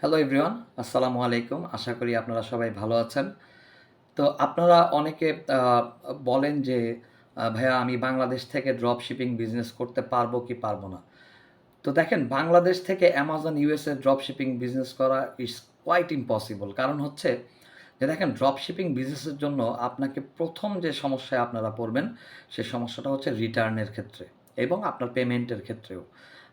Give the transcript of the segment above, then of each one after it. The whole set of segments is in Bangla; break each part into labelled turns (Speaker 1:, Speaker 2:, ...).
Speaker 1: হ্যালো এভরিওয়ান, আসসালামু আলাইকুম। আশা করি আপনারা সবাই ভালো আছেন। তো আপনারা অনেকে আ বলেন যে, "ভাইয়া আমি বাংলাদেশ থেকে ড্রপ শিপিং বিজনেস করতে পারবো কি পারবো না?" তো দেখেন বাংলাদেশ থেকে Amazon USA drop shipping business করা ইস কোয়াইট ইম্পসিবল। কারণ হচ্ছে যে দেখেন ড্রপ শিপিং বিজনেসের জন্য আপনাকে ১ম যে সমস্যায় আপনারা পড়বেন, সে সমস্যাটা হচ্ছে রিটার্নের ক্ষেত্রে এবং আপনার পেমেন্টের ক্ষেত্রেও।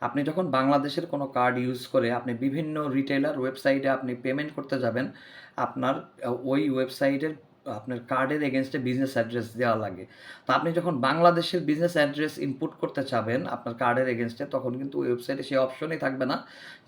Speaker 1: আপনি যখন বাংলাদেশের কোনো কার্ড ইউজ করে আপনি বিভিন্ন রিটেইলার ওয়েবসাইটে আপনি পেমেন্ট করতে যাবেন, আপনার ওই ওয়েবসাইটের আপনার কার্ডের এগেইনস্টে বিজনেস অ্যাড্রেস দেওয়া লাগে। তো আপনি যখন বাংলাদেশের বিজনেস অ্যাড্রেস ইনপুট করতে চাবেন আপনার কার্ডের এগেইনস্টে তখন কিন্তু ওয়েবসাইটে সেই অপশনই থাকবে না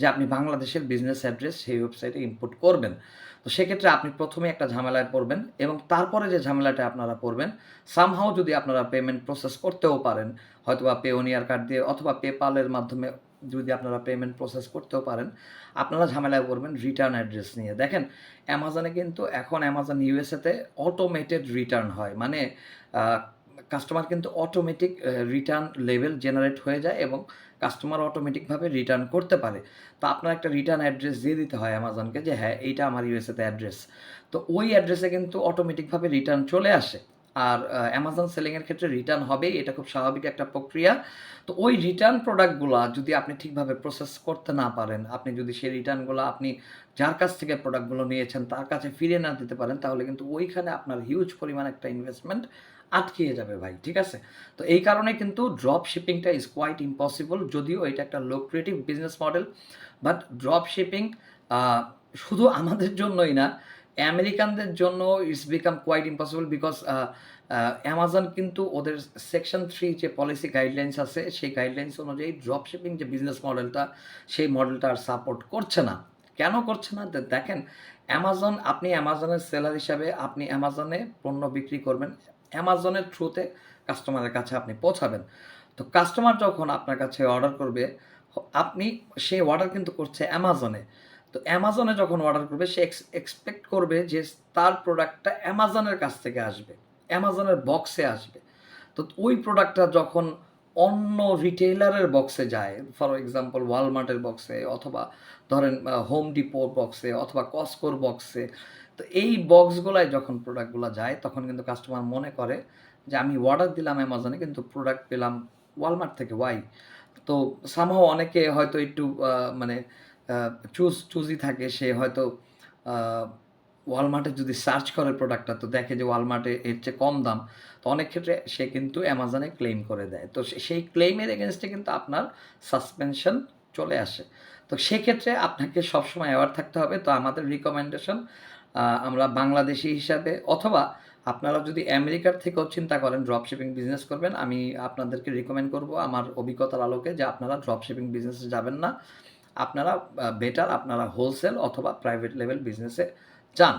Speaker 1: যে আপনি বাংলাদেশের বিজনেস অ্যাড্রেস সেই ওয়েবসাইটে ইনপুট করবেন। তো সেক্ষেত্রে আপনি ১ম এই একটা ঝামেলায় পড়বেন এবং তারপরে যে ঝামেলাটা আপনারা পড়বেন, সামহাউ যদি আপনারা পেমেন্ট প্রসেস করতেও পারেন, হয়তোবা পেওনিয়ার কার্ড দিয়ে অথবা PayPal এর মাধ্যমে যদি আপনারা পেমেন্ট প্রসেস করতেও পারেন, আপনারা ঝামেলায় পড়বেন রিটার্ন অ্যাড্রেস নিয়ে। দেখেন Amazon এ কিন্তু এখন Amazon USA তে অটোমেটেড রিটার্ন হয়। মানে আ কাস্টমার কিন্তু অটোমেটিক রিটার্ন লেবেল জেনারেট হয়ে যায় এবং কাস্টমার অটোমেটিকভাবে রিটার্ন করতে পারে। তো আপনার একটা রিটার্ন অ্যাড্রেস দিয়ে দিতে হয় Amazon-কে যে হ্যাঁ, এইটা আমার USA তে অ্যাড্রেস। তো ওই অ্যাড্রেসে কিন্তু অটোমেটিকভাবে রিটার্ন চলে আসে। আর Amazon সেলিং এর ক্ষেত্রে রিটার্ন হবেই, এটা খুব স্বাভাবিক একটা প্রক্রিয়া। তো ওই রিটার্ন প্রোডাক্টগুলা যদি আপনি ঠিকভাবে প্রসেস করতে না পারেন, আপনি যদি সেই রিটার্নগুলা আপনি যার কাছ থেকে প্রোডাক্টগুলো নিয়েছেন তার কাছে ফিরিয়ে না দিতে পারেন, তাহলে কিন্তু ওইখানে আপনার হিউজ পরিমাণ একটা ইনভেস্টমেন্ট আটকিয়ে যাবে ভাই। ঠিক আছে? তো এই কারণে কিন্তু ড্রপ শিপিংটা ইজ কোয়াইট ইম্পসিবল। যদিও এটা একটা lucrative business model. But drop shipping আ শুধু আমাদের জন্যই না, আমেরিকানদের জন্য it's become quite impossible because Amazon কিন্তু ওদের সেকশন 3 যে পলিসি গাইডলাইনস আছে, সেই গাইডলাইনস অনুযায়ী ড্রপ শিপিং যে বিজনেস মডেলটা, সেই মডেলটা আর সাপোর্ট করছে না। কেন করছে না? দেখেন আপনি Amazon এর সেলার হিসাবে আপনি Amazon এ পণ্য বিক্রি করবেন। Amazon এর থ্রুতে কাস্টমারের কাছে আপনি পৌঁছাবেন। তো কাস্টমার যখন আপনার কাছে অর্ডার করবে, আপনি সে অর্ডার কিন্তু করছে Amazon এ। তো Amazon এ যখন অর্ডার করবে সে এক্সপেক্ট করবে যে তার প্রোডাক্টটা Amazon এর কাছ থেকে আসবে। Amazon এর বক্সে আসবে। তো ওই প্রোডাক্টটা যখন অন্য রিটেইলারের বক্সে যায়, ফর এক্সাম্পল Walmart এর বক্সে অথবা ধরেন Home Depot বক্সে অথবা Costco র বক্সে। তো এই বক্সগুলায় যখন প্রোডাক্টগুলা যায় তখন কিন্তু কাস্টমার মনে করে যে আমি অর্ডার দিলাম Amazon এ কিন্তু প্রোডাক্ট পেলাম Walmart থেকে। ওয়াই? তো সামহাউ অনেকে হয়তো একটু মানে আ চুজি থাকে। সে হয়তো আ Walmart এ যদি সার্চ করে প্রোডাক্টটা তো দেখে যে Walmart এ এর চেয়ে কম দাম। তো অনেক ক্ষেত্রে সে কিন্তু Amazon এ ক্লেইম করে দেয়। তো সেই ক্লেইমের এগেইনস্ট এ কিন্তু আপনার সাসপেনশন চলে আসে। তো সেক্ষেত্রে আপনাকে সবসময় অ্যাওয়ার থাকতে হবে। তো আমাদের রিকমেন্ডেশন আমরা বাংলাদেশী হিসাবে অথবা আপনারা যদি আমেরিকার থেকেও চিন্তা করেন ড্রপ শিপিং বিজনেস করবেন, আমি আপনাদেরকে রিকমেন্ড করব আমার অভিজ্ঞতার আলোকে যে আপনারা ড্রপ শিপিং বিজনেসে যাবেন না। আপনারা বেটার আপনারা হোলসেল অথবা প্রাইভেট লেভেল বিজনেসে যান।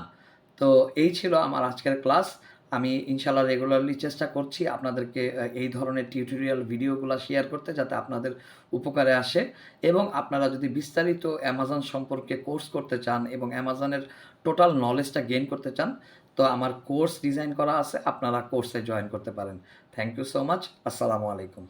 Speaker 1: তো এই ছিল আমার আজকের ক্লাস। আমি ইনশাআল্লাহ রেগুলারলি চেষ্টা করছি আপনাদেরকে এই ধরনের টিউটোরিয়াল ভিডিওগুলা শেয়ার করতে যাতে আপনাদের উপকারে আসে এবং আপনারা যদি বিস্তারিত Amazon সম্পর্কে কোর্স করতে চান এবং Amazon এর টোটাল নলেজটা গেইন করতে চান, তো আমার কোর্স ডিজাইন করা আছে। আপনারা কোর্সে জয়েন করতে পারেন। Thank you so much. আসসালামু আলাইকুম।